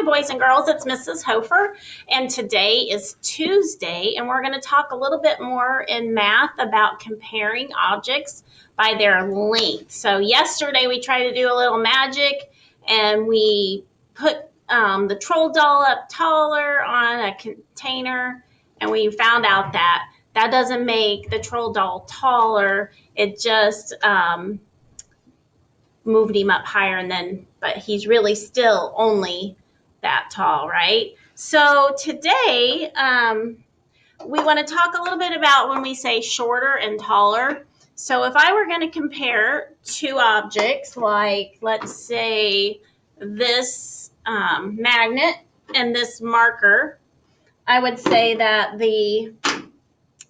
boys and girls. It's Mrs. Hofer, and today is Tuesday, and we're going to talk a little bit more in math about comparing objects by their length. So yesterday we tried to do a little magic, and we put the troll doll up taller on a container, and we found out that that doesn't make the troll doll taller. It just moved him up higher, but he's really still only that tall, right? So today we want to talk a little bit about when we say shorter and taller. So if I were going to compare two objects, like let's say this magnet and this marker, I would say that the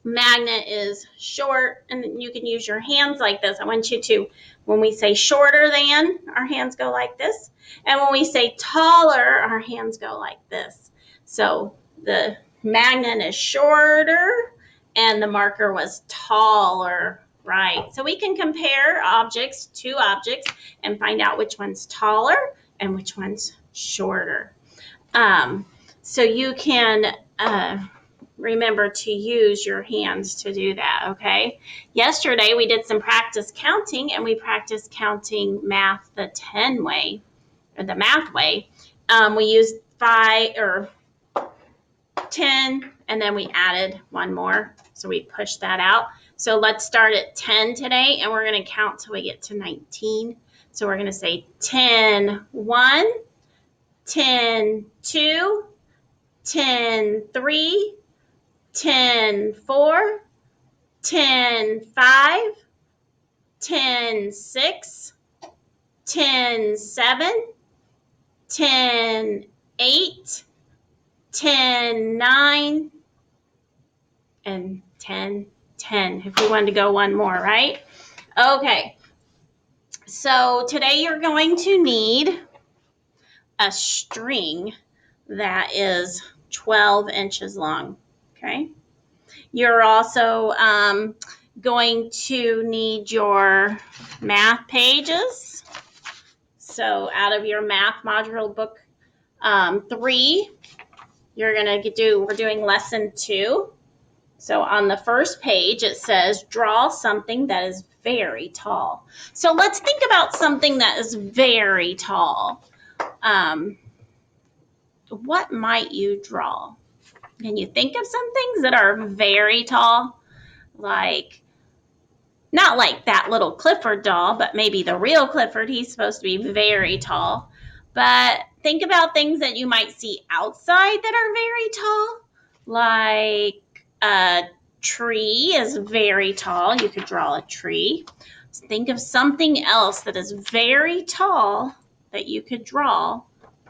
magnet is short, and you can use your hands like this. I want you to, when we say shorter than, our hands go like this, and when we say taller, our hands go like this. So the magnet is shorter and the marker was taller, right? So we can compare two objects, and find out which one's taller and which one's shorter. So you can remember to use your hands to do that, okay? Yesterday we did some practice counting, and we practiced counting math the 10 way, or the math way. We used 5 or 10, and then we added one more, so we pushed that out. So let's start at 10 today, and we're going to count till we get to 19. So we're going to say 10, 1, 10, 2, 10, 3, 10, 4, 10, 5, 10, 6, 10, 7, 10, 8, 10, 9, and 10, 10. If we wanted to go one more, right? Okay. So today you're going to need a string that is 12 inches long, okay? You're also going to need your math pages. So out of your math module book 3, we're doing lesson 2. So on the first page, it says, draw something that is very tall. So let's think about something that is very tall. What might you draw? Can you think of some things that are very tall? Like, not like that little Clifford doll, but maybe the real Clifford. He's supposed to be very tall. But think about things that you might see outside that are very tall. Like a tree is very tall. You could draw a tree. Think of something else that is very tall that you could draw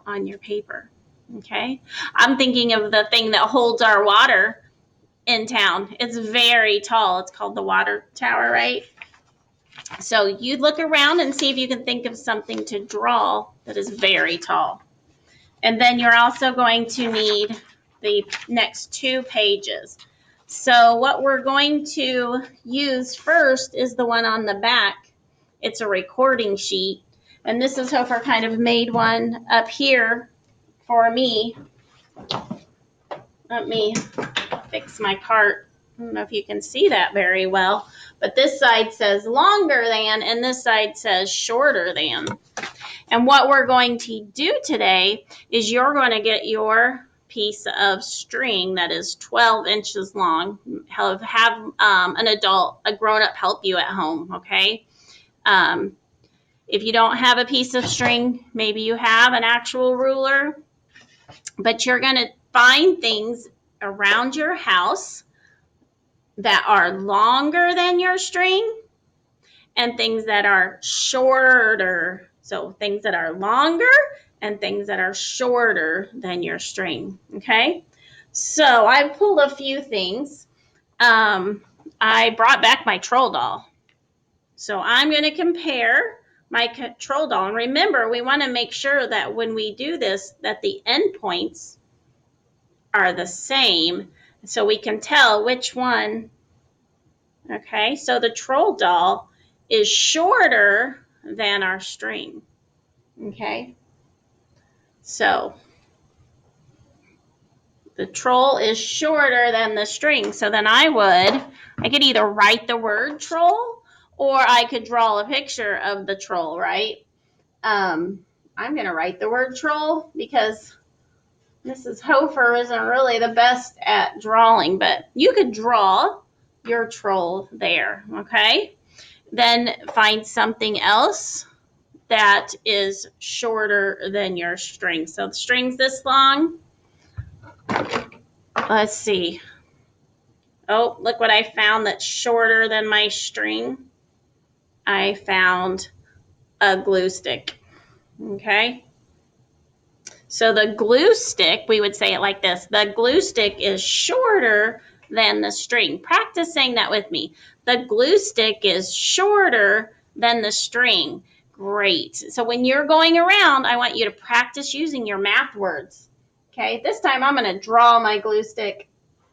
on your paper. Okay? I'm thinking of the thing that holds our water in town. It's very tall. It's called the water tower, right? So you look around and see if you can think of something to draw that is very tall. And then you're also going to need the next 2 pages. So what we're going to use first is the one on the back. It's a recording sheet. And Mrs. Hofer kind of made one up here for me. Let me fix my cart. I don't know if you can see that very well, but this side says longer than, and this side says shorter than. And what we're going to do today is you're going to get your piece of string that is 12 inches long. Have an adult, a grown-up help you at home, okay? If you don't have a piece of string, maybe you have an actual ruler, but you're going to find things around your house that are longer than your string and things that are shorter. So things that are longer and things that are shorter than your string, okay? So I pulled a few things. I brought back my troll doll. So I'm going to compare my troll doll. And remember, we want to make sure that when we do this, that the endpoints are the same, so we can tell which one. Okay, so the troll doll is shorter than our string. Okay, so The troll is shorter than the string. So then I could either write the word troll or I could draw a picture of the troll, right? I'm going to write the word troll because Mrs. Hofer isn't really the best at drawing, but you could draw your troll there, okay? Then find something else that is shorter than your string. So the string's this long. Let's see. Oh, look what I found that's shorter than my string. I found a glue stick. Okay. So the glue stick, we would say it like this. The glue stick is shorter than the string. Practice saying that with me. The glue stick is shorter than the string. Great. So when you're going around, I want you to practice using your math words. Okay. This time I'm going to draw my glue stick.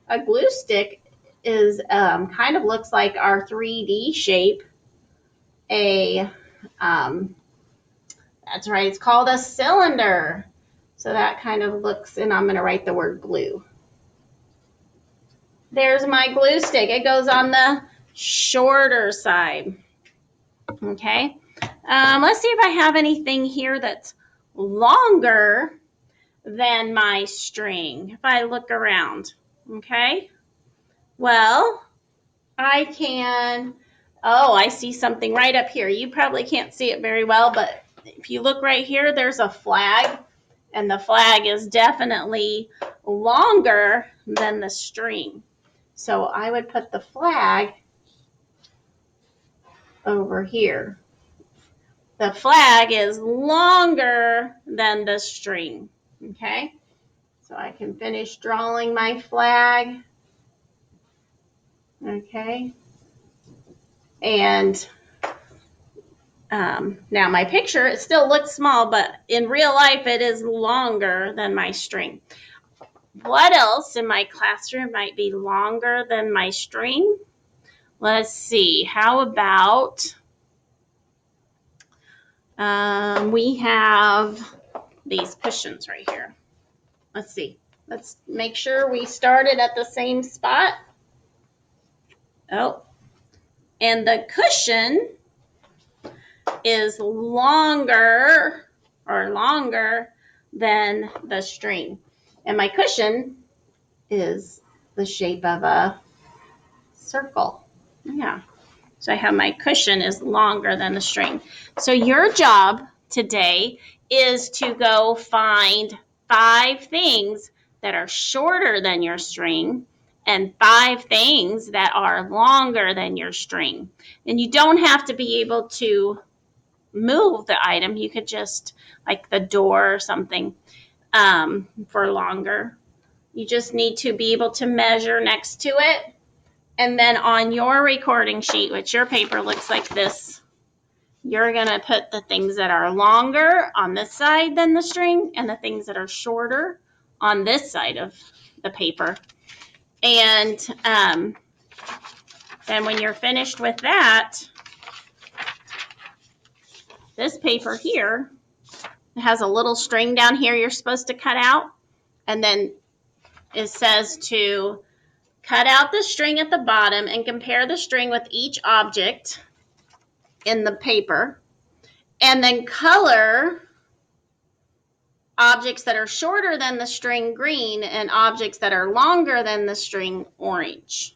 A glue stick is kind of looks like our 3D shape. That's right. It's called a cylinder. So that kind of looks, and I'm going to write the word glue. There's my glue stick. It goes on the shorter side. Okay. Let's see if I have anything here that's longer than my string. If I look around. Okay. Well, I can, I see something right up here. You probably can't see it very well, but if you look right here, there's a flag. And the flag is definitely longer than the string. So I would put the flag over here. The flag is longer than the string. Okay? So I can finish drawing my flag. Okay? And now my picture, it still looks small, but in real life it is longer than my string. What else in my classroom might be longer than my string? Let's see. How about we have these cushions right here. Let's see. Let's make sure we started at the same spot. Oh, and the cushion is longer than the string. And my cushion is the shape of a circle. Yeah. So I have my cushion is longer than the string. So your job today is to go find 5 things that are shorter than your string and 5 things that are longer than your string. And you don't have to be able to move the item. You could just, like the door or something, for longer. You just need to be able to measure next to it. And then on your recording sheet, which your paper looks like this, you're going to put the things that are longer on this side than the string and the things that are shorter on this side of the paper. And then when you're finished with that, this paper here has a little string down here you're supposed to cut out. And then it says to cut out the string at the bottom and compare the string with each object in the paper, and then color objects that are shorter than the string green and objects that are longer than the string orange.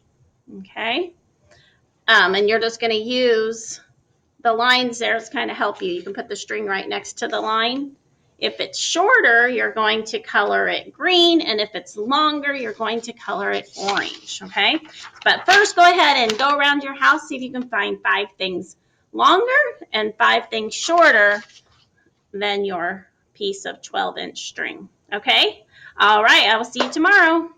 Okay? And you're just going to use the lines there to kind of help you. You can put the string right next to the line. If it's shorter, you're going to color it green, and if it's longer, you're going to color it orange, okay? But first, go ahead and go around your house, see if you can find 5 things longer and 5 things shorter than your piece of 12-inch string, okay? All right, I will see you tomorrow.